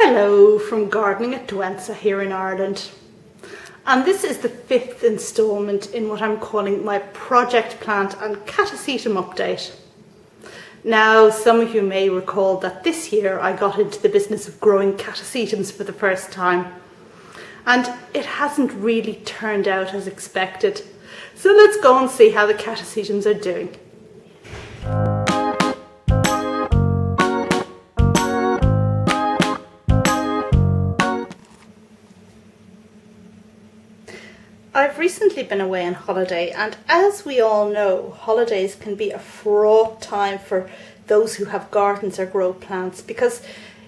Hello from Gardening at Douentza here in Ireland, and this is the 5th instalment in what I'm calling my project plant and catasetum update. Now, some of you may recall that this year I got into the business of growing catasetums for the first time, and it hasn't really turned out as expected. So let's go and see how the catasetums are doing. I've recently been away on holiday, and as we all know, holidays can be a fraught time for those who have gardens or grow plants because,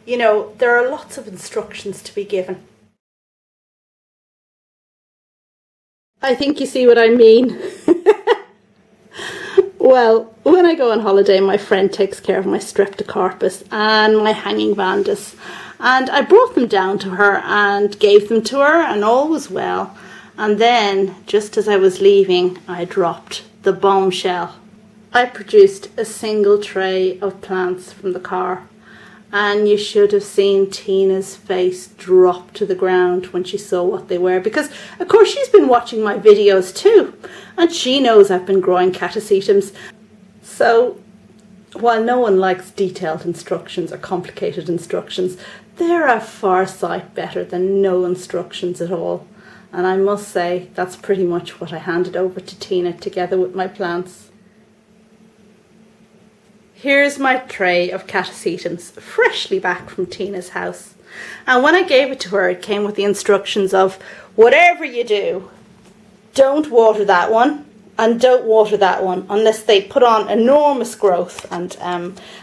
you know, there are lots of instructions to be given. I think you see what I mean. Well, when I go on holiday, my friend takes care of my streptocarpus and my hanging vandus, and I brought them down to her and gave them to her, and all was well. And then, just as I was leaving, I dropped the bombshell. I produced a single tray of plants from the car, and you should have seen Tina's face drop to the ground when she saw what they were, because of course she's been watching my videos too, and she knows I've been growing catasetums. So, while no one likes detailed instructions or complicated instructions, they're a far sight better than no instructions at all. And I must say, that's pretty much what I handed over to Tina together with my plants. Here's my tray of catasetums, freshly back from Tina's house. And when I gave it to her, it came with the instructions of, whatever you do, don't water that one and don't water that one unless they put on enormous growth and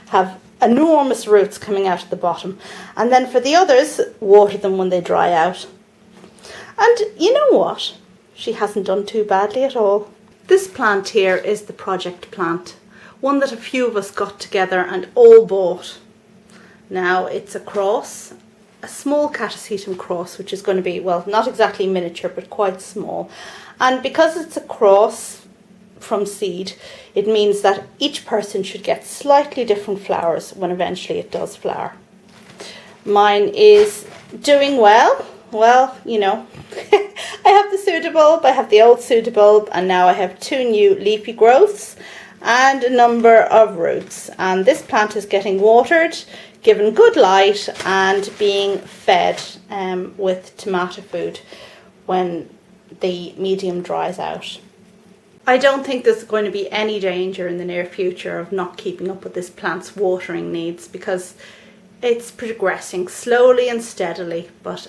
have enormous roots coming out of the bottom. And then for the others, water them when they dry out. And you know what? She hasn't done too badly at all. This plant here is the project plant, one that a few of us got together and all bought. Now it's a cross, a small catasetum cross, which is going to be, well, not exactly miniature, but quite small. And because it's a cross from seed, it means that each person should get slightly different flowers when eventually it does flower. Mine is doing well. Well, you know, I have the pseudobulb, I have the old pseudobulb, and now I have 2 new leafy growths and a number of roots. And this plant is getting watered, given good light, and being fed with tomato food when the medium dries out. I don't think there's going to be any danger in the near future of not keeping up with this plant's watering needs, because it's progressing slowly and steadily, but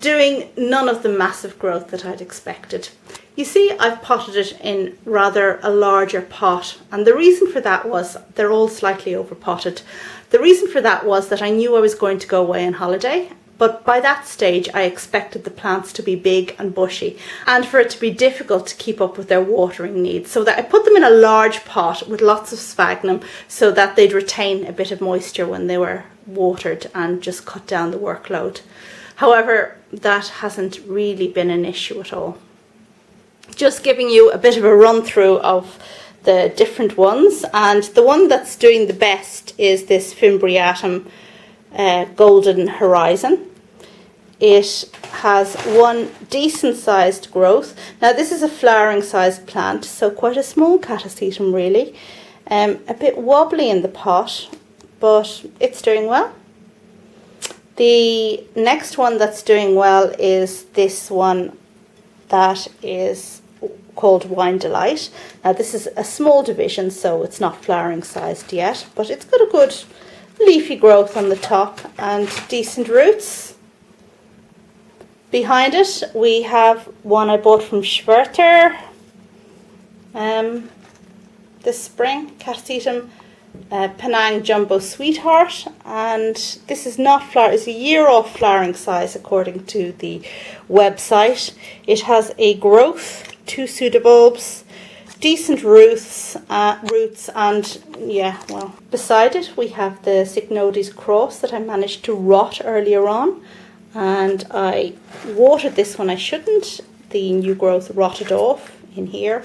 doing none of the massive growth that I'd expected. You see, I've potted it in rather a larger pot, and the reason for that was, they're all slightly over potted. The reason for that was that I knew I was going to go away on holiday, but by that stage I expected the plants to be big and bushy and for it to be difficult to keep up with their watering needs, so that I put them in a large pot with lots of sphagnum so that they'd retain a bit of moisture when they were watered and just cut down the workload. However, that hasn't really been an issue at all. Just giving you a bit of a run through of the different ones, and the one that's doing the best is this pileatum golden horizon. It has one decent sized growth. Now this is a flowering sized plant, so quite a small catasetum really. A bit wobbly in the pot, but it's doing well. The next one that's doing well is this one that is called Wine Delight. Now this is a small division, so it's not flowering sized yet, but it's got a good leafy growth on the top and decent roots. Behind it we have one I bought from Schwerter this spring, Catasetum Penang Jumbo Sweetheart, and this is not flower, it's a year off flowering size according to the website. It has a growth, 2 pseudobulbs, decent roots, and yeah, well, beside it we have the Cycnodes cross that I managed to rot earlier on, and I watered this one. I shouldn't, the new growth rotted off in here,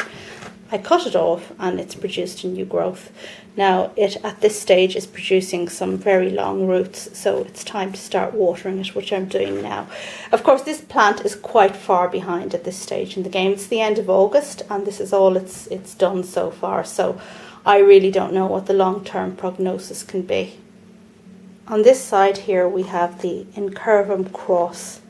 I cut it off and it's produced a new growth. Now it at this stage is producing some very long roots, so it's time to start watering it, which I'm doing now. Of course, this plant is quite far behind at this stage in the game. It's the end of August and this is all it's done so far, so I really don't know what the long-term prognosis can be. On this side here we have the incurvum cross,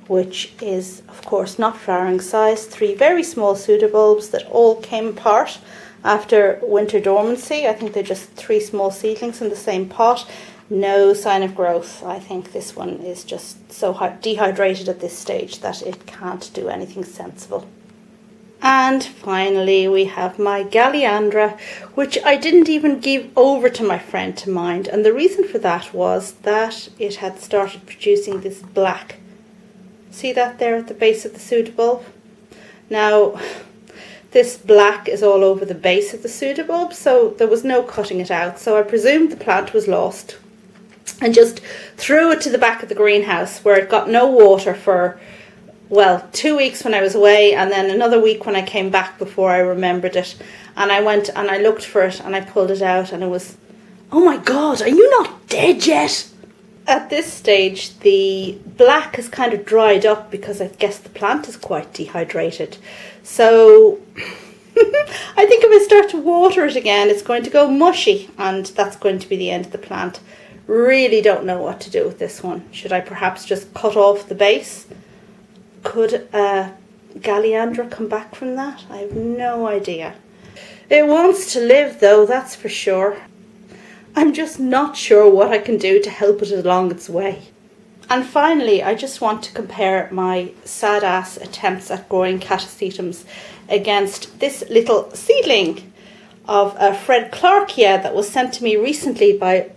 which is of course not flowering size, 3 very small pseudobulbs that all came apart after winter dormancy. I think they're just 3 small seedlings in the same pot. No sign of growth. I think this one is just so dehydrated at this stage that it can't do anything sensible. And finally we have my Galeandra, which I didn't even give over to my friend to mind, and the reason for that was that it had started producing this black. See that there at the base of the pseudobulb? Now, this black is all over the base of the pseudobulb, so there was no cutting it out. So I presumed the plant was lost and just threw it to the back of the greenhouse, where it got no water for, well, 2 weeks when I was away, and then another week when I came back before I remembered it. And I went and I looked for it and I pulled it out and it was, oh my God, are you not dead yet? At this stage, the black has kind of dried up because I guess the plant is quite dehydrated. So I think if I start to water it again, it's going to go mushy and that's going to be the end of the plant. Really don't know what to do with this one. Should I perhaps just cut off the base? Could Galeandra come back from that? I have no idea. It wants to live though, that's for sure. I'm just not sure what I can do to help it along its way. And finally, I just want to compare my sad ass attempts at growing catasetums against this little seedling of a Fredclarkeara that was sent to me recently by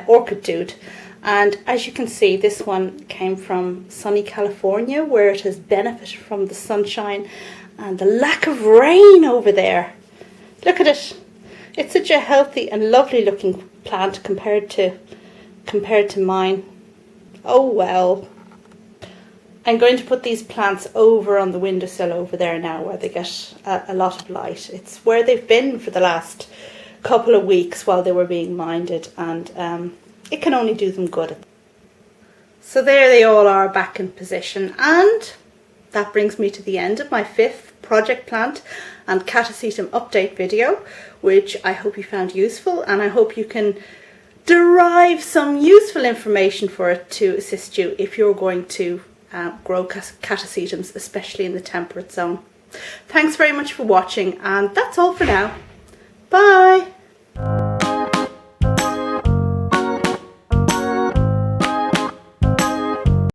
Orchid Dude. And as you can see, this one came from sunny California, where it has benefited from the sunshine and the lack of rain over there. Look at it. It's such a healthy and lovely looking plant compared to mine. Oh well. I'm going to put these plants over on the windowsill over there now, where they get a lot of light. It's where they've been for the last couple of weeks while they were being minded, and it can only do them good. So there they all are back in position, and that brings me to the end of my 5th project plant and Catasetum update video, which I hope you found useful, and I hope you can derive some useful information for it to assist you if you're going to grow catasetums, especially in the temperate zone. Thanks very much for watching, and that's all for now. Bye!